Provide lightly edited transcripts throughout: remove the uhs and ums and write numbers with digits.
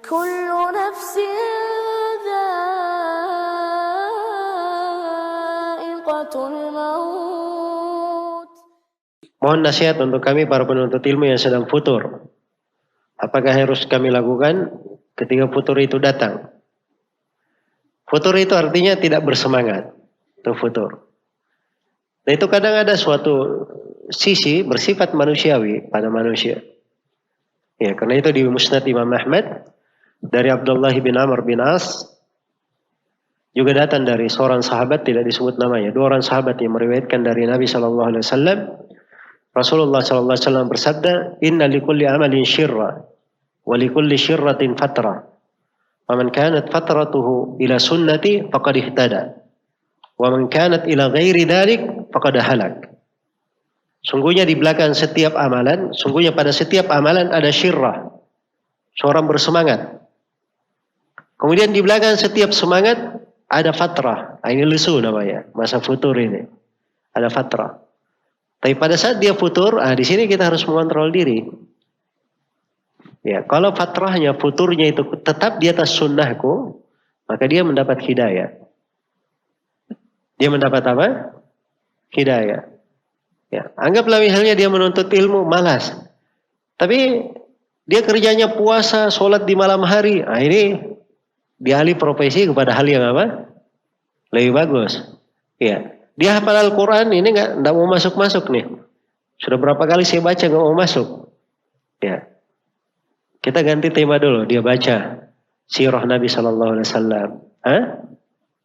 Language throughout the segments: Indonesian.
كل نفس ذائقة الموت. Mohon nasihat untuk kami para penuntut ilmu yang sedang futur. Apakah harus kami lakukan ketika futur itu datang? Futur itu artinya tidak bersemangat. Itu futur. Nah itu kadang ada suatu sisi bersifat manusiawi pada manusia. Ya, karena itu di Musnad Imam Ahmad dari Abdullah bin Amr bin As juga datang dari seorang sahabat tidak disebut namanya. Dua orang sahabat yang meriwayatkan dari Nabi SAW. Rasulullah SAW bersabda, Inna likulli amalin syirra, wa likulli syirratin fatra. Faman kanat fatratuhu ila sunnati, faqad ihtada. Wa man kanat ila ghairi dhalik, faqad halak. Sungguhnya di belakang setiap amalan, sungguhnya pada setiap amalan ada syirrah. Seorang bersemangat. Kemudian di belakang setiap semangat ada fatrah. Ini lesu namanya, masa futur ini. Ada fatrah. Tapi pada saat dia futur, di sini kita harus mengontrol diri. Ya, kalau fatrahnya, futurnya itu tetap di atas sunnahku, maka dia mendapat hidayah. Dia mendapat apa? Hidayah. Ya, anggaplah misalnya dia menuntut ilmu, malas. Tapi dia kerjanya puasa, sholat di malam hari. Nah, ini dialih profesi kepada hal yang apa? Lebih bagus. Ya. Dia hafal Al-Quran, ini nggak mau masuk-masuk nih. Sudah berapa kali saya baca nggak mau masuk. Ya, kita ganti tema dulu. Dia baca sirah Nabi SAW.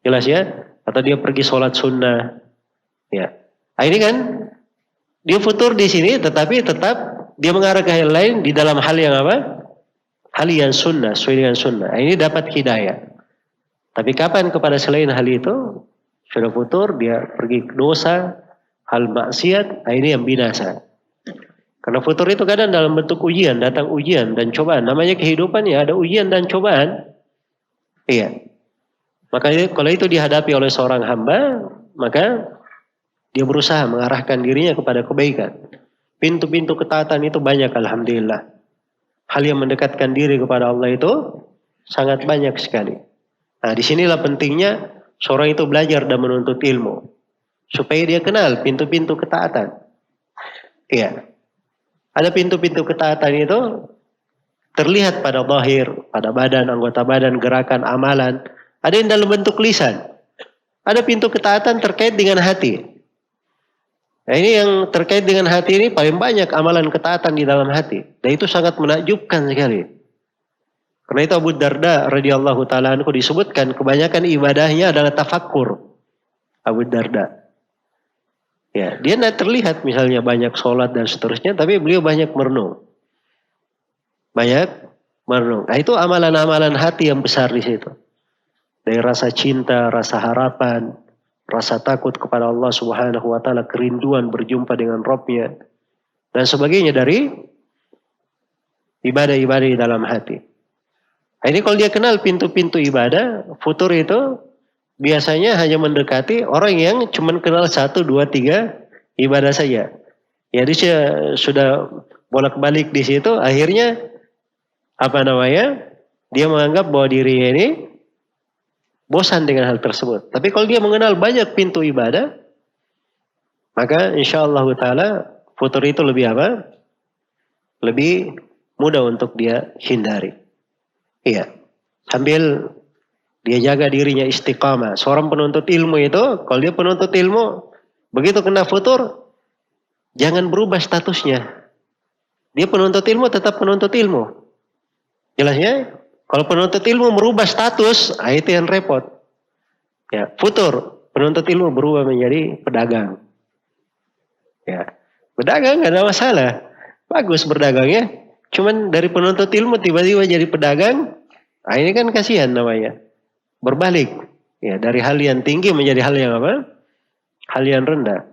Jelas ya? Atau dia pergi sholat sunnah. Ya, ini kan dia futur di sini, tetapi tetap dia mengarah ke hal lain di dalam hal yang apa? Hal yang sunnah, sesuai dengan sunnah. Ini dapat hidayah. Tapi kapan kepada selain hal itu? Sudah futur, dia pergi ke dosa, hal maksiat, ini yang binasa. Karena futur itu kadang dalam bentuk ujian, datang ujian dan cobaan. Namanya kehidupan ya ada ujian dan cobaan. Iya. Makanya kalau itu dihadapi oleh seorang hamba, maka dia berusaha mengarahkan dirinya kepada kebaikan. Pintu-pintu ketaatan itu banyak, alhamdulillah. Hal yang mendekatkan diri kepada Allah itu sangat banyak sekali. Nah, disinilah pentingnya seorang itu belajar dan menuntut ilmu. Supaya dia kenal pintu-pintu ketaatan. Iya. Ada pintu-pintu ketaatan itu terlihat pada zahir, pada badan, anggota badan, gerakan, amalan. Ada yang dalam bentuk lisan. Ada pintu ketaatan terkait dengan hati. Nah, ini yang terkait dengan hati ini paling banyak amalan ketaatan di dalam hati. Dan itu sangat menakjubkan sekali. Karena itu Abu Darda radhiyallahu taala anhu disebutkan kebanyakan ibadahnya adalah tafakkur. Abu Darda. Ya, dia tidak terlihat misalnya banyak sholat dan seterusnya, tapi beliau banyak merenung. Banyak merenung. Nah, itu amalan-amalan hati yang besar di situ. Dari rasa cinta, rasa harapan, rasa takut kepada Allah Subhanahu wa taala, kerinduan berjumpa dengan Rabb-nya dan sebagainya dari ibadah-ibadah di dalam hati. Nah, ini kalau dia kenal pintu-pintu ibadah, futur itu biasanya hanya mendekati orang yang cuma kenal 1, 2, 3 ibadah saja. Ya dia sudah bolak-balik di situ, akhirnya dia menganggap bahwa dirinya ini bosan dengan hal tersebut. Tapi kalau dia mengenal banyak pintu ibadah, maka insyaallah taala futur itu lebih apa? Lebih mudah untuk dia hindari. Iya, sambil dia jaga dirinya istiqamah. Seorang penuntut ilmu itu, kalau dia penuntut ilmu, begitu kena futur, jangan berubah statusnya. Dia penuntut ilmu tetap penuntut ilmu. Jelasnya, kalau penuntut ilmu merubah status, itu yang repot. Ya, futur, penuntut ilmu berubah menjadi pedagang. Ya, pedagang nggak ada masalah, bagus berdagangnya. Cuman dari penuntut ilmu tiba-tiba jadi pedagang, ini kan kasihan namanya. Berbalik. Ya, dari hal yang tinggi menjadi hal yang apa? Hal yang rendah.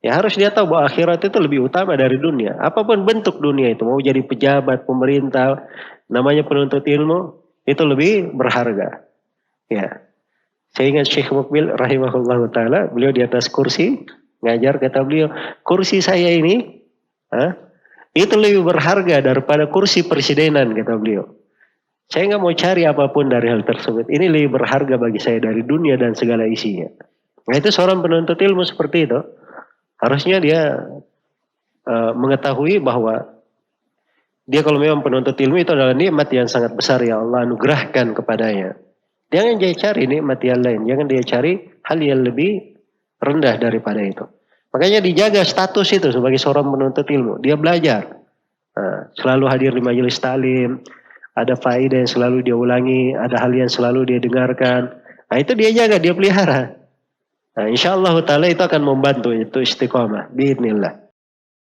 Ya harus dia tahu bahwa akhirat itu lebih utama dari dunia. Apapun bentuk dunia itu, mau jadi pejabat, pemerintah, namanya penuntut ilmu, itu lebih berharga. Ya. Saya ingat Syekh Mukbil rahimahullah ta'ala, beliau di atas kursi, ngajar, kata beliau, kursi saya ini, itu lebih berharga daripada kursi presidenan, kata beliau. Saya nggak mau cari apapun dari hal tersebut. Ini lebih berharga bagi saya dari dunia dan segala isinya. Nah itu seorang penuntut ilmu seperti itu. Harusnya dia mengetahui bahwa dia kalau memang penuntut ilmu itu adalah nikmat yang sangat besar yang Allah anugerahkan kepadanya. Jangan dia cari nikmat yang lain. Jangan dia cari hal yang lebih rendah daripada itu. Makanya dijaga status itu sebagai seorang penuntut ilmu. Dia belajar. Nah, selalu hadir di majelis taklim. Ada faedah yang selalu dia ulangi. Ada hal yang selalu dia dengarkan. Nah itu dia jaga, dia pelihara. Nah insya Allah ta'ala itu akan membantu itu istiqomah. Biidnillah.